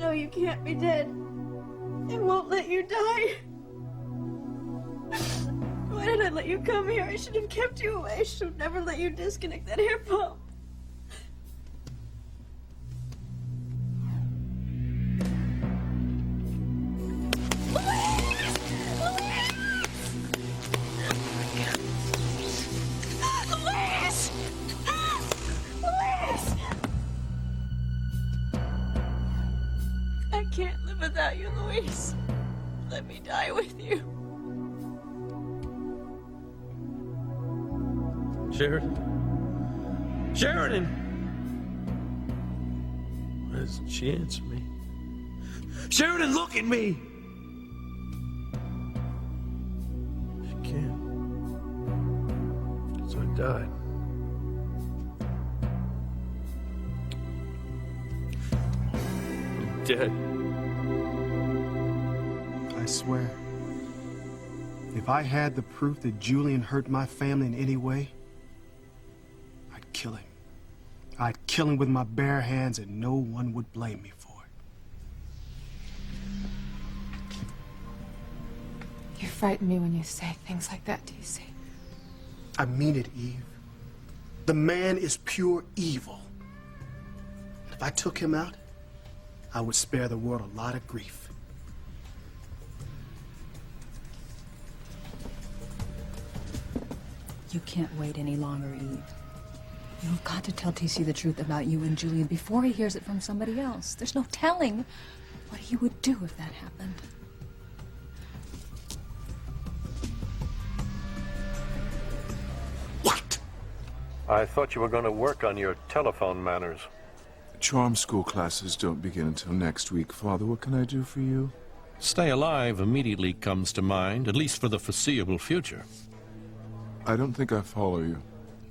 No, you can't be dead. It won't let you die. Why did I let you come here? I should have kept you away. I should have never let you disconnect that air pump. I can't live without you, Louise. Let me die with you. Sheridan? Sheridan! There's a chance for me. Sheridan, look at me! She can't. So I died. I'm dead. I swear, if I had the proof that Julian hurt my family in any way, I'd kill him. I'd kill him with my bare hands, and no one would blame me for it. You frighten me when you say things like that, DC. I mean it, Eve. The man is pure evil. If I took him out, I would spare the world a lot of grief. You can't wait any longer, Eve. You've got to tell TC the truth about you and Julian before he hears it from somebody else. There's no telling what he would do if that happened. What? I thought you were going to work on your telephone manners. Charm school classes don't begin until next week. Father, what can I do for you? Stay alive immediately comes to mind, at least for the foreseeable future. I don't think I follow you.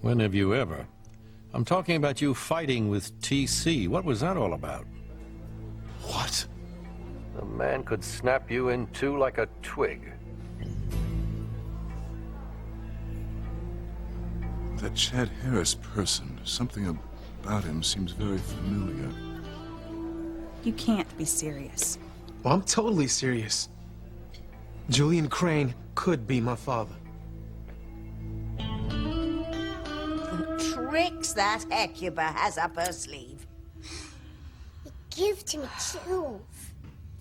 When have you ever? I'm talking about you fighting with TC. What was that all about? What? The man could snap you in two like a twig. That Chad Harris person, something about him seems very familiar. You can't be serious. Well, I'm totally serious. Julian Crane could be my father. Tricks that Hecuba has up her sleeve. It gives me chills.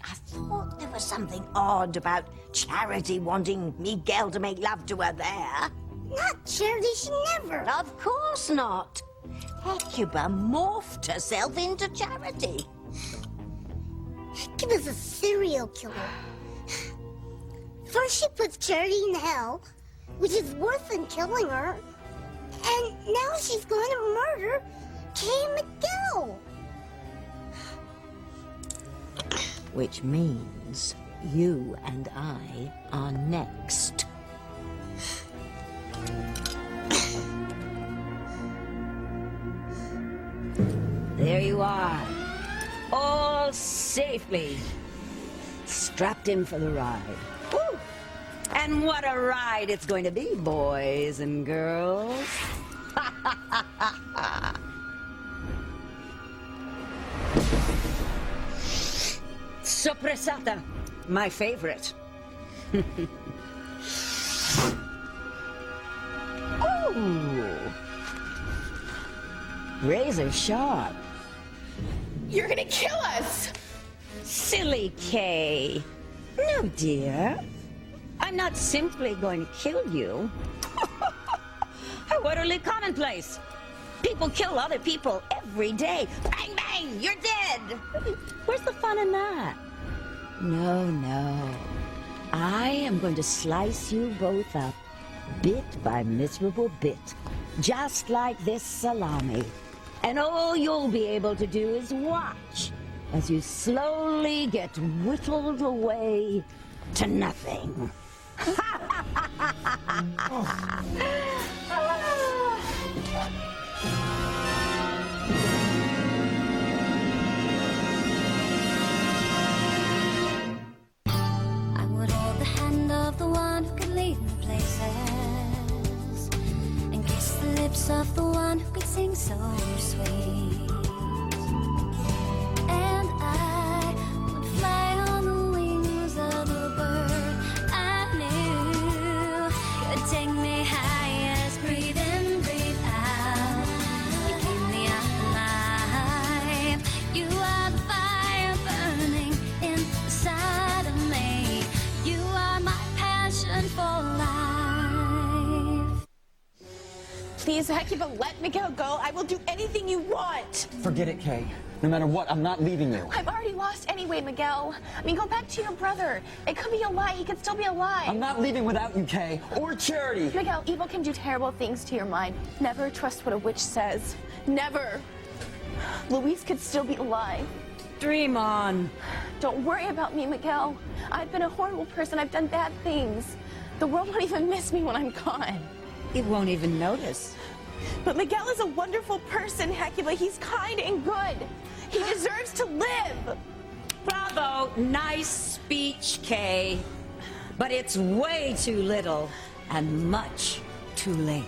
I thought there was something odd about Charity wanting Miguel to make love to her there. Not Charity, she never. Of course not. Hecuba morphed herself into Charity. Hecuba's a serial killer. First she puts Charity in hell, which is worse than killing her. And now she's going to murder Kay Miguel. Which means you and I are next. There you are. All safely strapped in for the ride. Woo! And what a ride it's going to be, boys and girls. Soppressata, my favorite. Oh! Razor sharp. You're gonna kill us! Silly Kay. No, dear. I'm not simply going to kill you. How utterly commonplace. People kill other people every day. Bang, bang, you're dead. Where's the fun in that? No, no. I am going to slice you both up, bit by miserable bit, just like this salami. And all you'll be able to do is watch as you slowly get whittled away to nothing. I would hold the hand of the one who could lead me places, and kiss the lips of the one who could sing so sweet. And I Please, Hecuba, let Miguel go. I will do anything you want. Forget it, Kay. No matter what, I'm not leaving you. I'm already lost anyway, Miguel. I mean, go back to your brother. It could be a lie. He could still be alive. I'm not leaving without you, Kay. Or Charity. Miguel, evil can do terrible things to your mind. Never trust what a witch says. Never. Luis could still be alive. Dream on. Don't worry about me, Miguel. I've been a horrible person. I've done bad things. The world won't even miss me when I'm gone. It won't even notice. But Miguel is a wonderful person, Hecuba. He's kind and good. He deserves to live. Bravo. Nice speech, Kay. But it's way too little and much too late.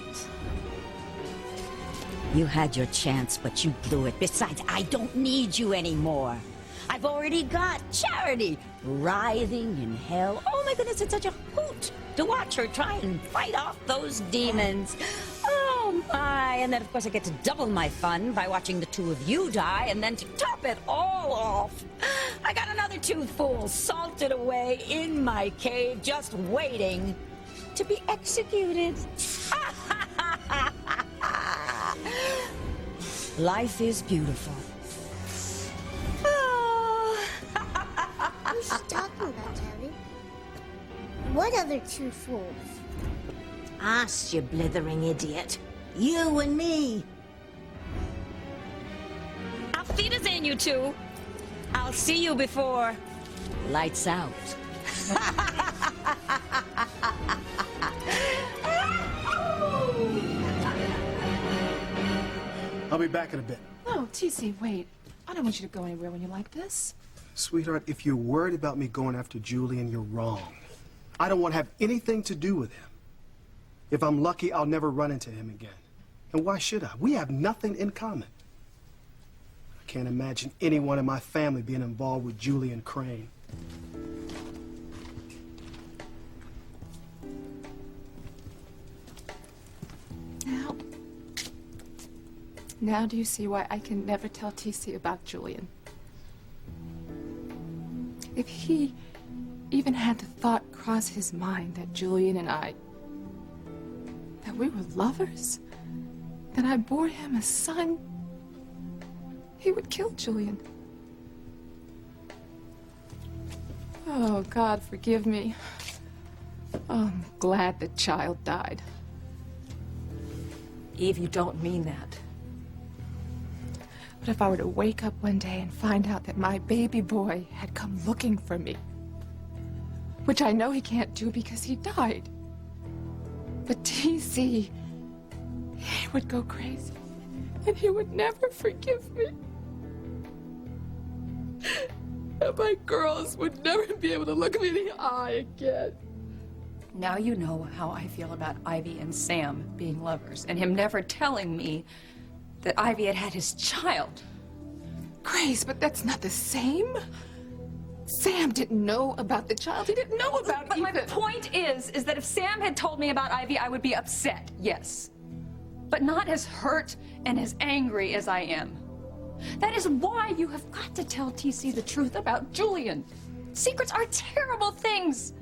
You had your chance, but you blew it. Besides, I don't need you anymore. I've already got Charity writhing in hell. Oh my goodness, it's such a hoot to watch her try and fight off those demons. Oh my, and then of course I get to double my fun by watching the two of you die, and then to top it all off, I got another two fools salted away in my cave just waiting to be executed. Life is beautiful. Who's she talking about, Tabby? What other two fools? Us, you blithering idiot. You and me. Auf Wiedersehen, you two. I'll see you before lights out. I'll be back in a bit. No, TC, wait. I don't want you to go anywhere when you're like this. Sweetheart, if you're worried about me going after Julian, you're wrong. I don't want to have anything to do with him. If I'm lucky, I'll never run into him again. And why should I? We have nothing in common. I can't imagine anyone in my family being involved with Julian Crane. Now do you see why I can never tell TC about Julian? If he even had the thought cross his mind that Julian and I, that we were lovers, that I bore him a son, he would kill Julian. Oh, God, forgive me. Oh, I'm glad the child died. Eve, you don't mean that. But if I were to wake up one day and find out that my baby boy had come looking for me, which I know he can't do because he died, but TC, he would go crazy, and he would never forgive me. And my girls would never be able to look me in the eye again. Now you know how I feel about Ivy and Sam being lovers, and him never telling me that Ivy had had his child. Grace, but that's not the same. Sam didn't know about the child. He didn't know about But Ethan. my point is that if Sam had told me about Ivy, I would be upset, yes. But not as hurt and as angry as I am. That is why you have got to tell TC the truth about Julian. Secrets are terrible things.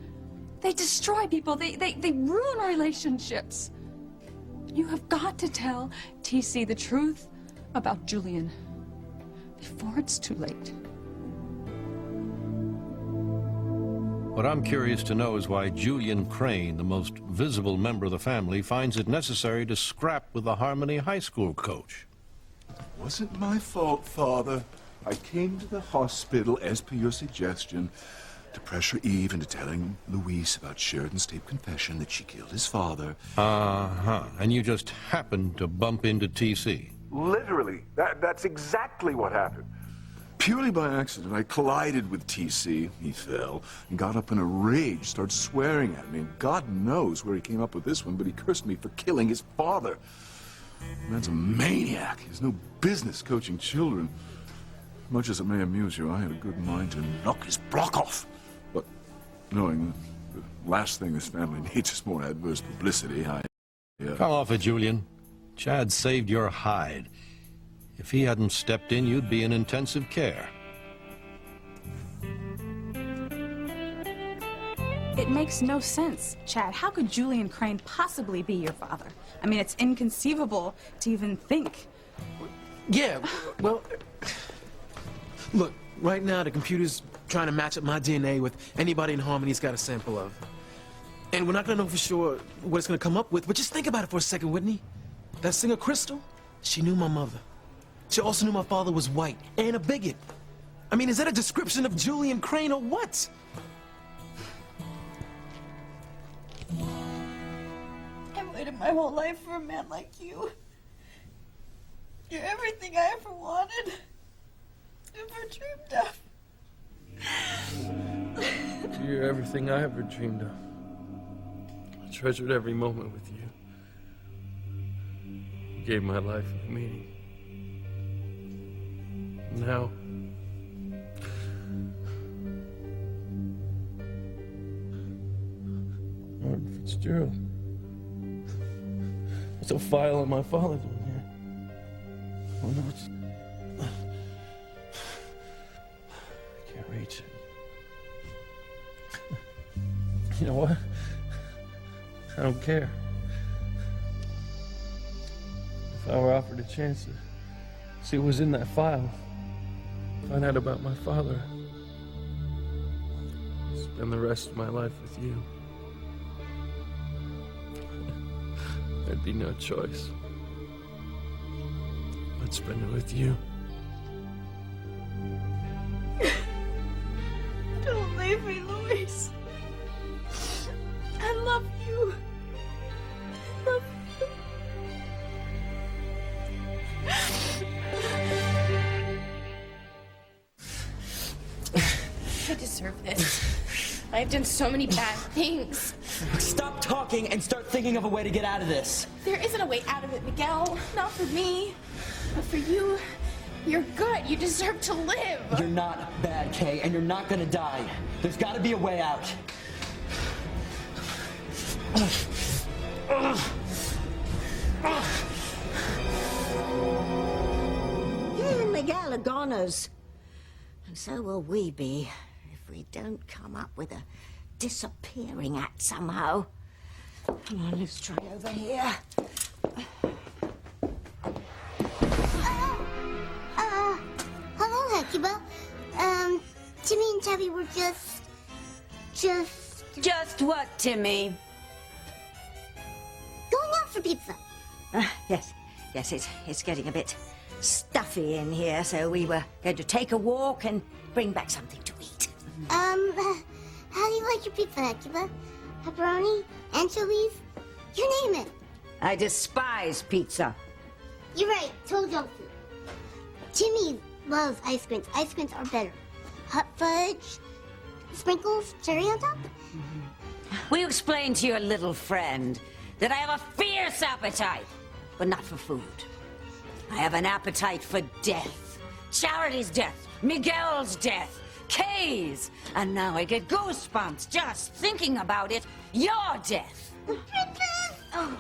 They destroy people. They ruin relationships. You have got to tell TC the truth about Julian before it's too late. What I'm curious to know is why Julian Crane, the most visible member of the family, finds it necessary to scrap with the Harmony High School coach. It wasn't my fault, Father. I came to the hospital, as per your suggestion, to pressure Eve into telling Luis about Sheridan's taped confession that she killed his father. Uh-huh. And you just happened to bump into TC. Literally. That's exactly what happened. Purely by accident, I collided with TC. He fell and got up in a rage, started swearing at me. And God knows where he came up with this one, but he cursed me for killing his father. The man's a maniac. He has no business coaching children. Much as it may amuse you, I had a good mind to knock his block off. But knowing the last thing this family needs is more adverse publicity, Come off it, Julian. Chad saved your hide. If he hadn't stepped in, you'd be in intensive care. It makes no sense, Chad. How could Julian Crane possibly be your father? I mean, it's inconceivable to even think. Yeah, well, look, right now the computer's trying to match up my DNA with anybody in Harmony's got a sample of. And we're not gonna know for sure what it's gonna come up with, but just think about it for a second, Whitney. That singer Crystal, she knew my mother. She also knew my father was white and a bigot. I mean, is that a description of Julian Crane or what? I've waited my whole life for a man like you. You're everything I ever wanted, ever dreamed of. You're everything I ever dreamed of. I treasured every moment with you. You gave my life a meaning. Now, Martin Fitzgerald. There's a file on my father's one here. Oh no, it's... I can't reach it. You know what? I don't care. If I were offered a chance to see what was in that file, find out about my father, spend the rest of my life with you, there'd be no choice. I'd spend it with you. Don't leave me, Luis. I love you. I love you. I deserve this. I've done so many bad things. Stop talking and start thinking of a way to get out of this. There isn't a way out of it, Miguel. Not for me. But for you, you're good. You deserve to live. You're not bad, Kay, and you're not gonna die. There's gotta be a way out. You and Miguel are goners. And so will we be, if we don't come up with a disappearing act somehow. Come on, let's try over here. Hello, Hecuba. Timmy and Tabby were just... Just what, Timmy? Going out for pizza. Yes, it's getting a bit stuffy in here, so we were going to take a walk and bring back something to eat. How do you like your pizza, Hecuba? Pepperoni? Anchovies? You name it. I despise pizza. You're right, total junk food. Timmy loves ice creams. Ice creams are better. Hot fudge, sprinkles, cherry on top. Will you explain to your little friend that I have a fierce appetite, but not for food? I have an appetite for death. Charity's death, Miguel's death, Kay's, and now I get goosebumps just thinking about it. Your death. Oh,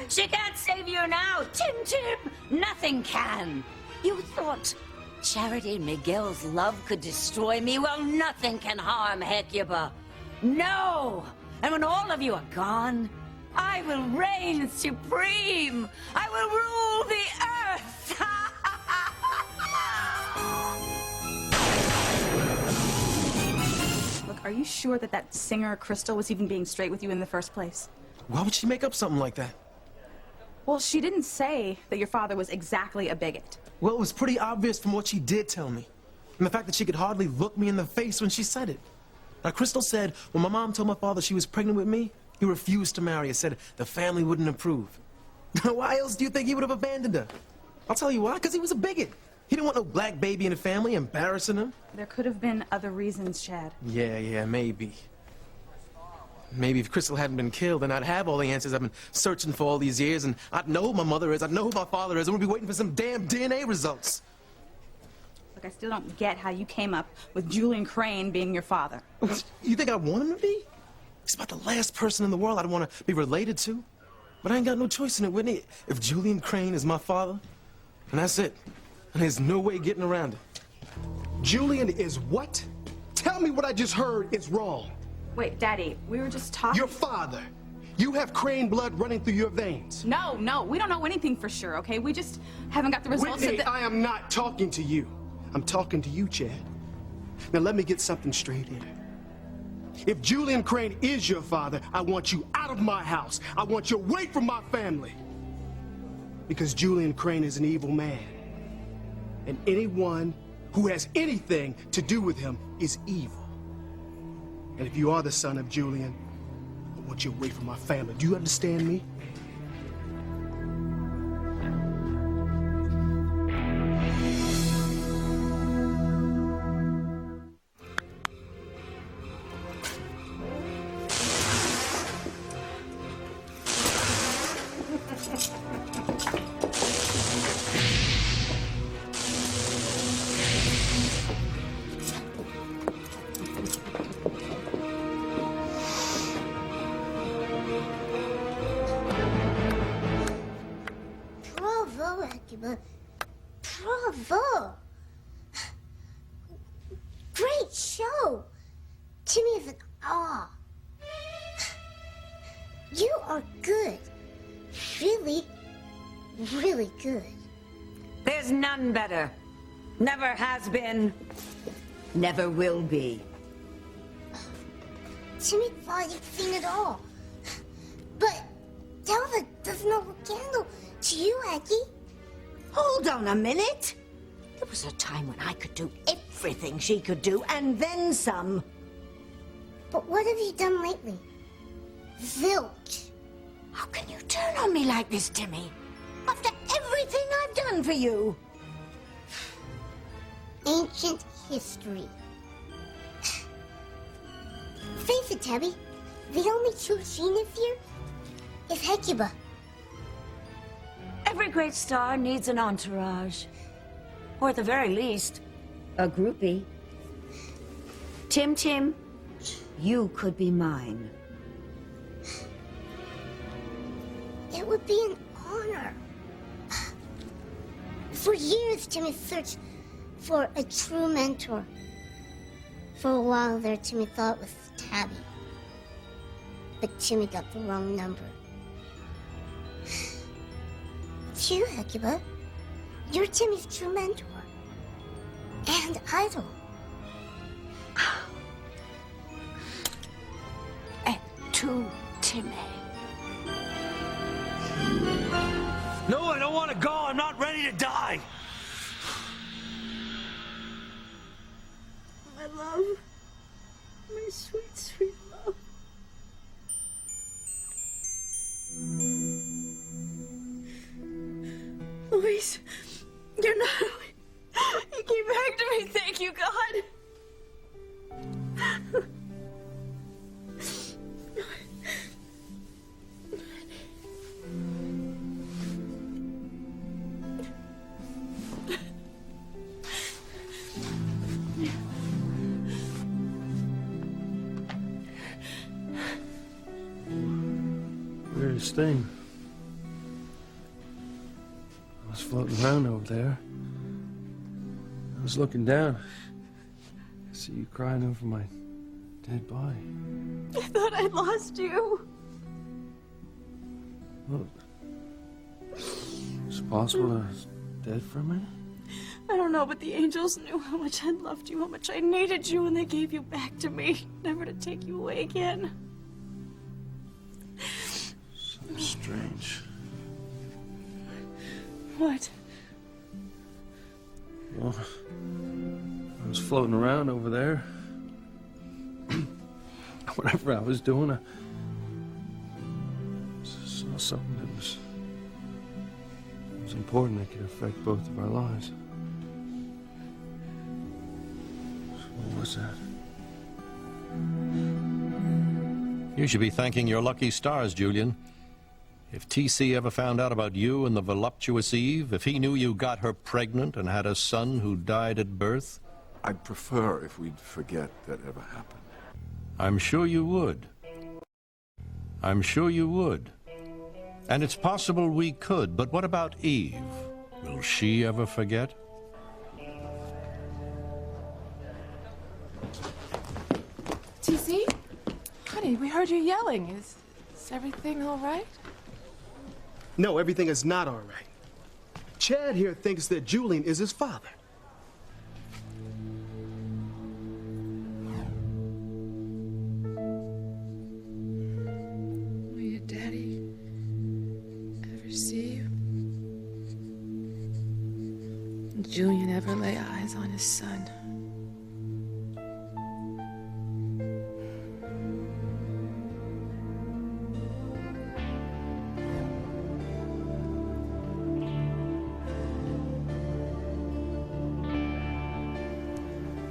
she can't save you now, Tim. Nothing can. You thought Charity and Miguel's love could destroy me? Well, nothing can harm Hecuba. No! And when all of you are gone, I will reign supreme. I will rule the earth. Look, are you sure that singer Crystal was even being straight with you in the first place? Why would she make up something like that? Well, she didn't say that your father was exactly a bigot. Well, it was pretty obvious from what she did tell me. And the fact that she could hardly look me in the face when she said it. Now, Crystal said when my mom told my father she was pregnant with me, he refused to marry her, said the family wouldn't approve. Why else do you think he would have abandoned her? I'll tell you why, because he was a bigot. He didn't want no black baby in the family embarrassing him. There could have been other reasons, Chad. Yeah, maybe. Maybe if Crystal hadn't been killed, then I'd have all the answers I've been searching for all these years, and I'd know who my mother is, I'd know who my father is, and we'd be waiting for some damn DNA results. Look, I still don't get how you came up with Julian Crane being your father. You think I want him to be? He's about the last person in the world I'd want to be related to. But I ain't got no choice in it, Whitney. If Julian Crane is my father, and that's it. And there's no way getting around it. Julian is what? Tell me what I just heard is wrong. Wait, Daddy, we were just talking. Your father. You have Crane blood running through your veins. No, we don't know anything for sure, okay? We just haven't got the results Whitney, of the... I am not talking to you. I'm talking to you, Chad. Now let me get something straight here. If Julian Crane is your father, I want you out of my house. I want you away from my family. Because Julian Crane is an evil man. And anyone who has anything to do with him is evil. And if you are the son of Julian, I want you away from my family. Do you understand me? Bravo, Hecuba. Bravo. Great show. Timmy is in awe. You are good. Really, really good. There's none better. Never has been. Never will be. Timmy thought you'd seen it all. But Delva doesn't hold a candle to you, Aggie. Hold on a minute. There was a time when I could do everything she could do, and then some. But what have you done lately? Zilch. How can you turn on me like this, Timmy? After everything I've done for you. Ancient history. Face it, Tabby. The only true genius here is Hecuba. Every great star needs an entourage. Or at the very least, a groupie. Tim, you could be mine. It would be an honor. For years, Timmy searched for a true mentor. For a while there, Timmy thought it was Tabby. But Timmy got the wrong number. It's you, Hecuba. You're Timmy's true mentor. And idol. And to Timmy. No, I don't want to go. I'm not ready to die. My love. My sweet, sweet love. Luis, you're not... You came back to me. Thank you, God. Weirdest thing. I was floating around over there. I was looking down. I see you crying over my dead body. I thought I'd lost you. Well, it's possible I was dead for a minute. I don't know, but the angels knew how much I loved you, how much I needed you, and they gave you back to me, never to take you away again. Something strange. What? Well, I was floating around over there. Whatever I was doing, I saw something that was important that could affect both of our lives. So what was that? You should be thanking your lucky stars, Julian. If TC ever found out about you and the voluptuous Eve, if he knew you got her pregnant and had a son who died at birth... I'd prefer if we'd forget that ever happened. I'm sure you would. I'm sure you would. And it's possible we could, but what about Eve? Will she ever forget? TC? Honey, we heard you yelling. Is everything all right? No, everything is not all right. Chad here thinks that Julian is his father. Will your daddy ever see you? Will Julian ever lay eyes on his son?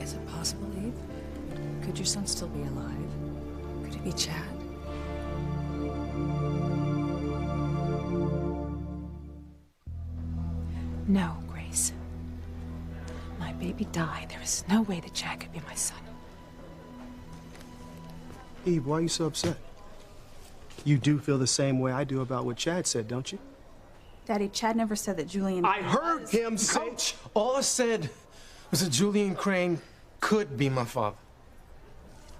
Is it possible, Eve? Could your son still be alive? Could it be Chad? No, Grace. My baby died. There is no way that Chad could be my son. Eve, why are you so upset? You do feel the same way I do about what Chad said, don't you? Daddy, Chad never said that Julian... I heard him say... Coach, all I said was that Julian Crane could be my father.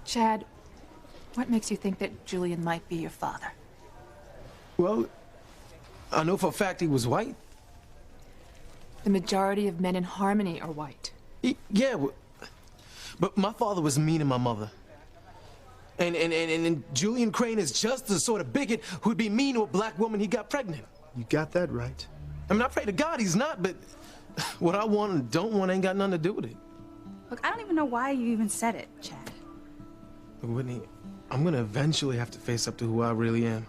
Chad, what makes you think that Julian might be your father? Well, I know for a fact he was white. The majority of men in Harmony are white. Yeah, but my father was mean to my mother. And Julian Crane is just the sort of bigot who'd be mean to a black woman he got pregnant. You got that right. I mean, I pray to God he's not, but what I want and don't want ain't got nothing to do with it. Look, I don't even know why you even said it, Chad. But Whitney, I'm gonna eventually have to face up to who I really am.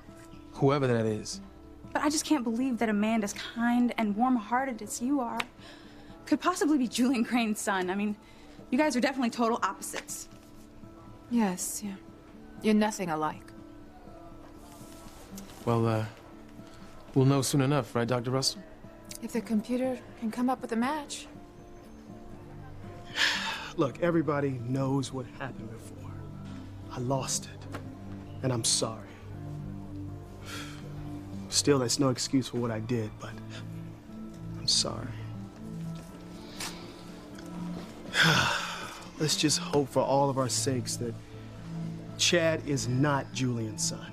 Whoever that is. But I just can't believe that a man as kind and warm-hearted as you are could possibly be Julian Crane's son. I mean, you guys are definitely total opposites. Yes, yeah. You're nothing alike. Well, we'll know soon enough, right, Dr. Russell? If the computer can come up with a match. Look, everybody knows what happened before. I lost it, and I'm sorry. Still, that's no excuse for what I did, but I'm sorry. Let's just hope for all of our sakes that Chad is not Julian's son.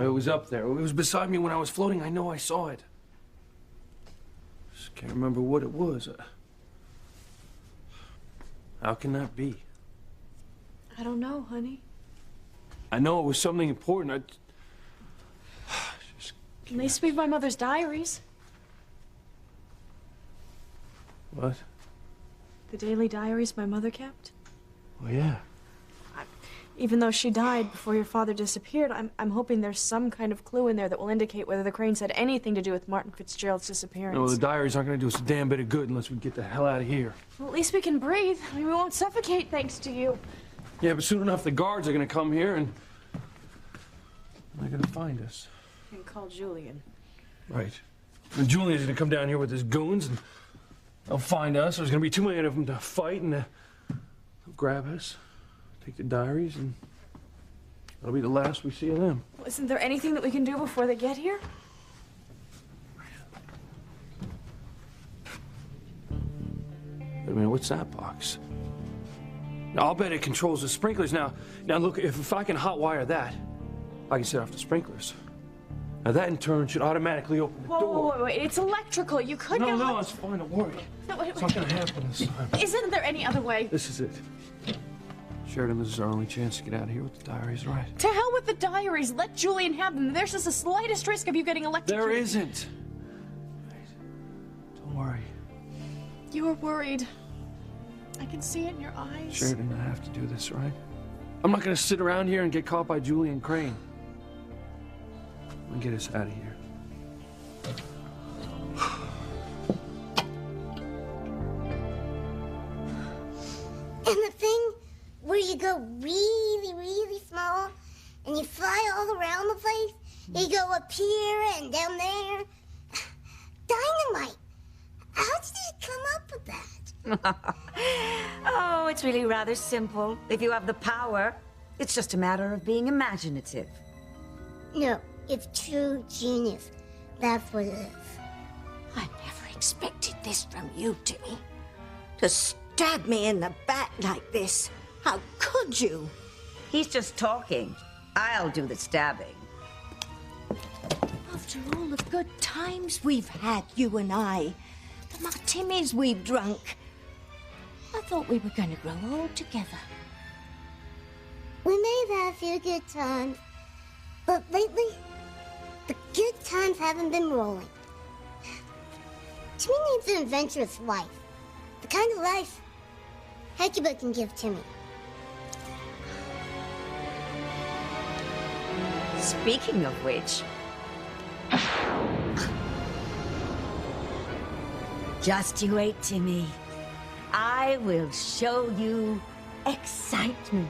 It was up there. It was beside me when I was floating. I know I saw it. Just can't remember what it was. How can that be? I don't know, honey. I know it was something important. Can they speak my mother's diaries? What? The daily diaries my mother kept? Well, yeah. Even though she died before your father disappeared, I'm hoping there's some kind of clue in there that will indicate whether the Cranes had anything to do with Martin Fitzgerald's disappearance. No, the diaries aren't going to do us a damn bit of good unless we get the hell out of here. Well, at least we can breathe. I mean, we won't suffocate thanks to you. Yeah, but soon enough the guards are going to come here and they're going to find us. You can call Julian. Right. And Julian's going to come down here with his goons and they'll find us. There's going to be too many of them to fight and they'll grab us. Take the diaries, and that'll be the last we see of them. Well, isn't there anything that we can do before they get here? I mean, what's that box? Now, I'll bet it controls the sprinklers. Now look, if I can hotwire that, I can set off the sprinklers. Now, that in turn should automatically open the door. Whoa, wait. It's electrical. You could get... No, it's fine. Don't worry. No, wait. It's not going to happen this time. Isn't there any other way? This is it. Sheridan, this is our only chance to get out of here with the diaries, right? To hell with the diaries. Let Julian have them. There's just the slightest risk of you getting electrocuted. There isn't. Don't worry. You're worried. I can see it in your eyes. Sheridan, I have to do this, right? I'm not going to sit around here and get caught by Julian Crane. I'm going to get us out of here. And the thing where you go really, really small and you fly all around the place, you go up here and down there. Dynamite! How did you come up with that? Oh, it's really rather simple. If you have the power, it's just a matter of being imaginative. No, it's true genius. That's what it is. I never expected this from you, Timmy. To stab me in the back like this? How could you? He's just talking. I'll do the stabbing. After all the good times we've had, you and I, the martinis we've drunk, I thought we were going to grow old together. We may have had a few good times, but lately, the good times haven't been rolling. Timmy needs an adventurous life. The kind of life Hecuba can give Timmy. Speaking of which, just you wait, Timmy. I will show you excitement.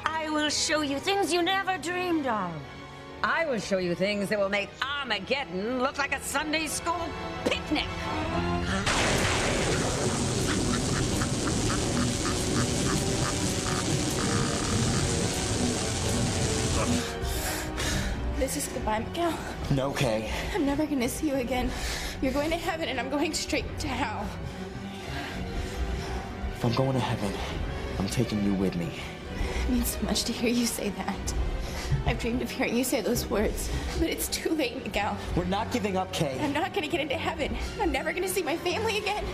I will show you things you never dreamed of. I will show you things that will make Armageddon look like a Sunday school picnic. This is goodbye, Miguel. No, Kay. I'm never gonna see you again. You're going to heaven and I'm going straight to hell. If I'm going to heaven, I'm taking you with me. It means so much to hear you say that. I've dreamed of hearing you say those words, but it's too late, Miguel. We're not giving up, Kay. I'm not gonna get into heaven. I'm never gonna see my family again.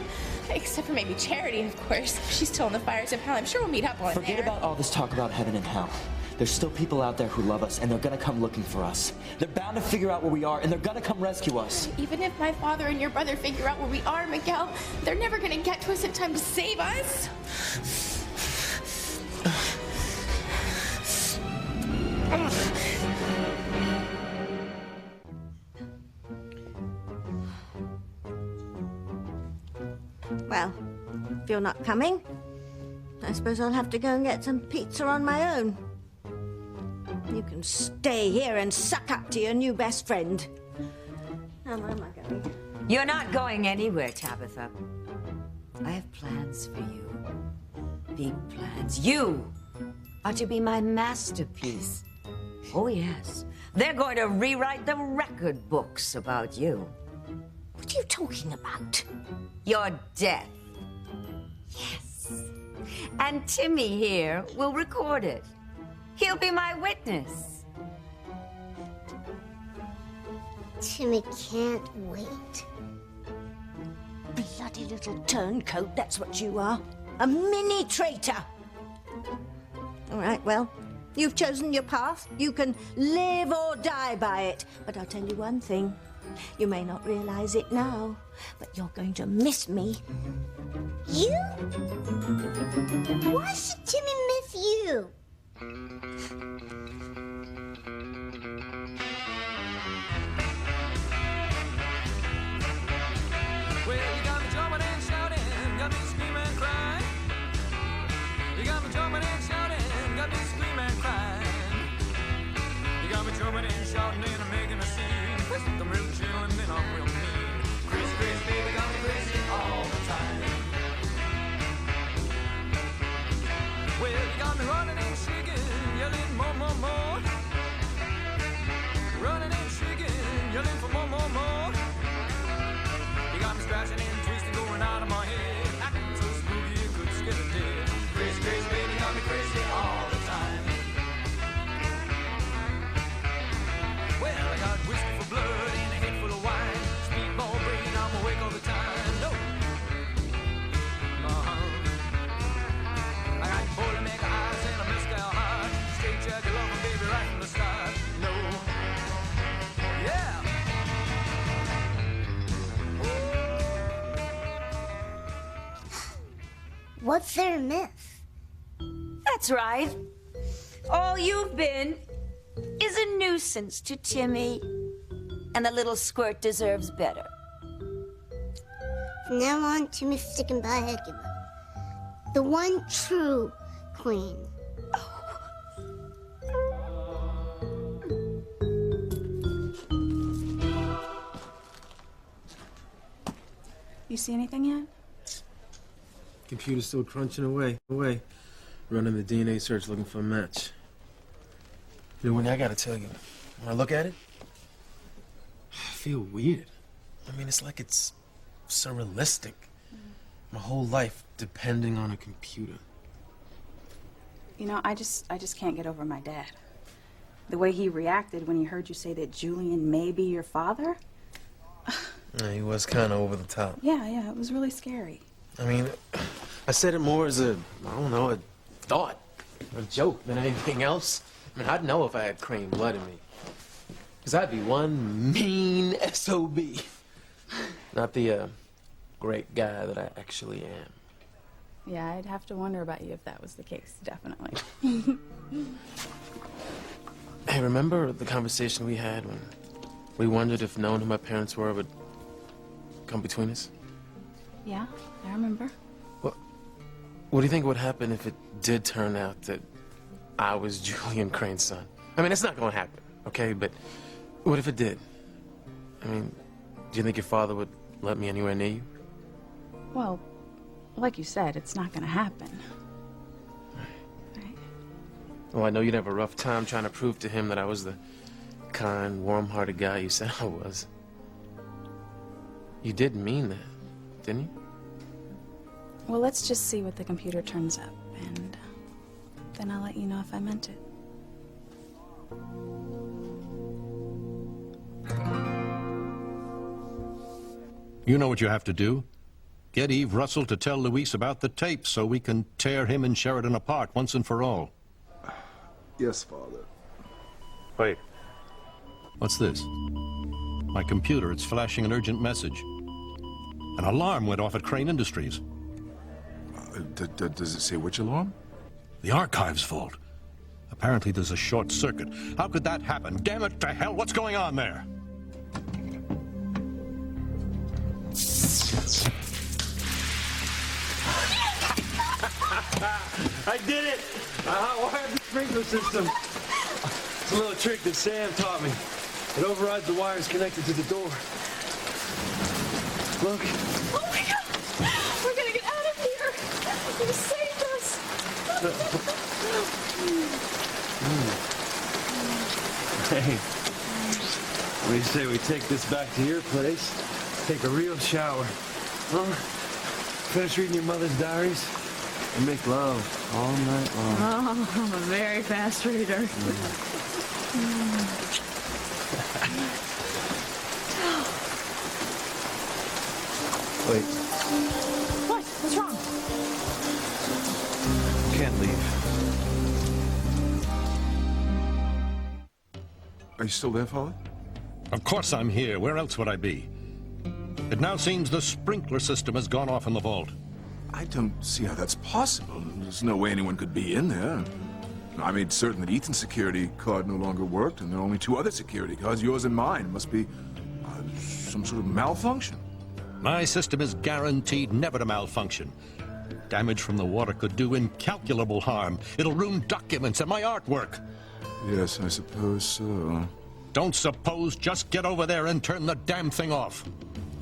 Except for maybe Charity, of course. She's still in the fires of hell. I'm sure we'll meet up on there. Forget about all this talk about heaven and hell. There's still people out there who love us, and they're gonna come looking for us. They're bound to figure out where we are, and they're gonna come rescue us. Even if my father and your brother figure out where we are, Miguel, they're never gonna get to us in time to save us. Well, if you're not coming, I suppose I'll have to go and get some pizza on my own. You can stay here and suck up to your new best friend. Now, where am I going? You're not going anywhere, Tabitha. I have plans for you. Big plans. You are to be my masterpiece. Oh, yes. They're going to rewrite the record books about you. What are you talking about? Your death. Yes. And Timmy here will record it. He'll be my witness. Timmy can't wait. Bloody little turncoat, that's what you are. A mini traitor. All right, well, you've chosen your path. You can live or die by it. But I'll tell you one thing. You may not realize it now, but you're going to miss me. You? Why should Timmy miss you? Well, you got me jumping and shouting, got me screaming and crying. You got me jumping and shouting, got me screaming and crying. You got me jumping and shouting and I'm making a scene. First I'm real chill and then I'm real mean. Crazy, crazy, baby, got me crazy all the time. Well, you got me running and shaking, yelling more, more, more. Running and shaking, yelling for more, more, more. You got me scratching and twisting, going out of my head. Acting so spooky, you could scare the dead. Crazy, crazy, baby, got me crazy all the time. Well, I got whiskey for blood and a head full of wine. Speedball brain, I'm awake all the time. No. I got boiling mega eyes and a mescal heart. Straight jacket loving, baby, right from the start. No. Yeah. What's their myth? That's right. All you've been is a nuisance to Timmy. And the little squirt deserves better. From now on, Timmy's sticking by Hecuba. The one true queen. You see anything yet? Computer's still crunching away, running the DNA search looking for a match. You know, Winnie, I gotta tell you, when I look at it, I feel weird. I mean, it's like it's surrealistic. My whole life depending on a computer. You know, I just can't get over my dad. The way he reacted when he heard you say that Julian may be your father. Yeah, he was kind of over the top. Yeah, it was really scary. I mean, I said it more as a, I don't know, a thought, a joke than anything else. I mean, I'd know if I had Crane blood in me. Because I'd be one mean SOB. Not the great guy that I actually am. Yeah, I'd have to wonder about you if that was the case, definitely. Hey, remember the conversation we had when we wondered if knowing who my parents were would come between us? Yeah, I remember. What do you think would happen if it did turn out that I was Julian Crane's son? I mean, it's not going to happen, okay? But what if it did? I mean, do you think your father would let me anywhere near you? Well, like you said, it's not gonna happen. Well, I know you'd have a rough time trying to prove to him that I was the kind, warm-hearted guy you said I was. You did mean that, didn't you? Well, let's just see what the computer turns up, and then I'll let you know if I meant it. You know what you have to do. Get Eve Russell to tell Luis about the tape so we can tear him and Sheridan apart once and for all. Yes, Father. Wait. What's this? My computer, it's flashing an urgent message. An alarm went off at Crane Industries. Does it say which alarm? The archives vault. Apparently there's a short circuit. How could that happen? Damn it to hell, what's going on there? I did it! I hot-wired the sprinkler system. It's a little trick that Sam taught me. It overrides the wires connected to the door. Look. Oh my God! We're gonna get out of here! You saved us! Hey, what do you say we take this back to your place? Take a real shower. Huh? Finish reading your mother's diaries? And make love all night long. Oh, I'm a very fast reader. Wait, What? What's wrong? can't leave. Are you still there, Father? Of course I'm here. Where else would I be? It now seems the sprinkler system has gone off in the vault. I don't see how that's possible. There's no way anyone could be in there. I made certain that Ethan's security card no longer worked, and there are only two other security cards, yours and mine. It must be some sort of malfunction. My system is guaranteed never to malfunction. Damage from the water could do incalculable harm. It'll ruin documents and my artwork. Yes, I suppose so. Don't suppose, just get over there and turn the damn thing off.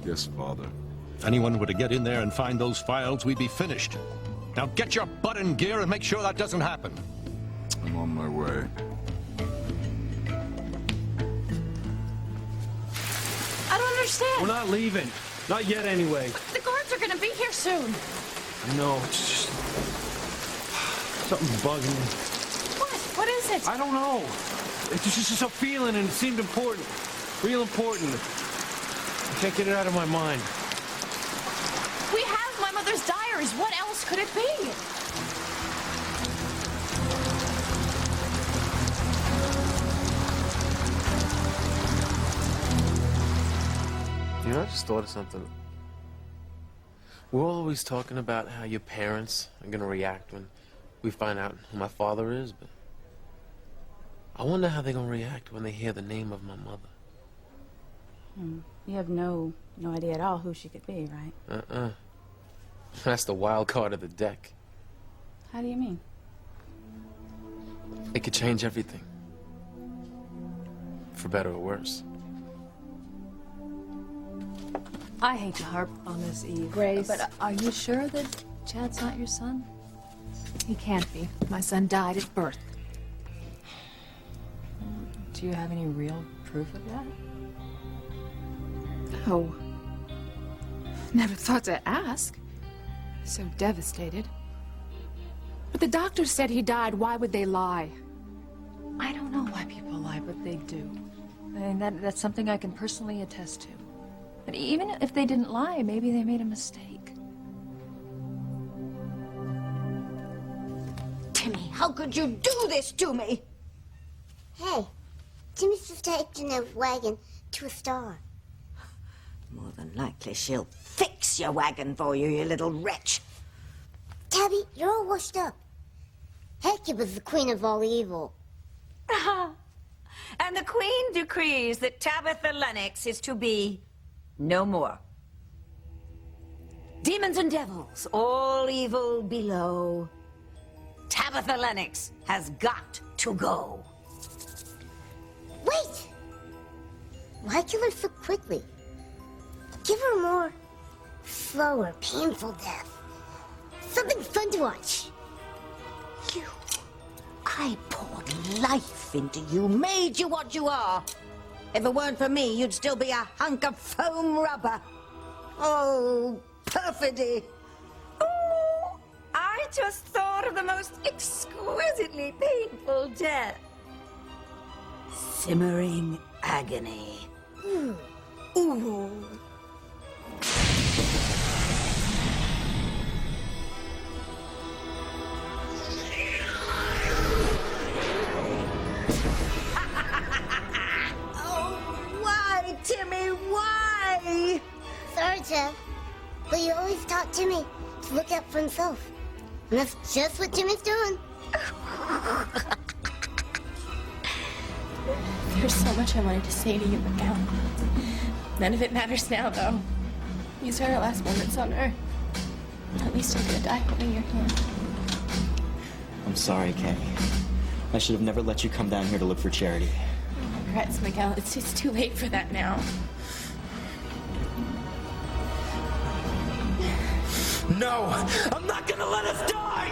Yes, Father. If anyone were to get in there and find those files, we'd be finished. Now get your butt in gear and make sure that doesn't happen. I'm on my way. I don't understand. We're not leaving. Not yet, anyway. The guards are gonna be here soon. No, it's just... something's bugging me. What? What is it? I don't know. It's just a feeling, and it seemed important. Real important. I can't get it out of my mind. We have my mother's diaries. What else could it be? You know, I just thought of something. We're always talking about how your parents are gonna react when we find out who my father is, but I wonder how they're gonna react when they hear the name of my mother. You have no idea at all who she could be, right? That's the wild card of the deck. How do you mean? It could change everything. For better or worse. I hate to harp on this, Eve. Grace. But are you sure that Chad's not your son? He can't be. My son died at birth. Do you have any real proof of that? No. Never thought to ask. so devastated. But the doctor said he died. Why would they lie? I don't know why people lie, but they do. I mean, that's something I can personally attest to. But even if they didn't lie, maybe they made a mistake. Timmy, how could you do this to me? Hey, Timmy's just taking a wagon to a star. More than likely she'll fix your wagon for you, you little wretch. Tabby, you're all washed up. Hecuba's the queen of all evil. And the Queen decrees that Tabitha Lennox is to be no more. Demons and devils, all evil below. Tabitha Lennox has got to go. Wait! Why kill her so quickly? Give her a more slower, painful death. Something fun to watch. I poured life into you, made you what you are. If it weren't for me, you'd still be a hunk of foam rubber. Oh, perfidy. Oh, I just thought of the most exquisitely painful death. Simmering agony. Ooh. Timmy, why? Sorry, Jeff. But you always taught Timmy to look out for himself. And that's just what Timmy's doing. There's so much I wanted to say to you, Miguel. None of it matters now, though. These are our last moments on Earth. At least I'm gonna die holding your hand. I'm sorry, Kay. I should have never let you come down here to look for Charity. Regrets, Miguel. It's too late for that now. No! I'm not gonna let us die!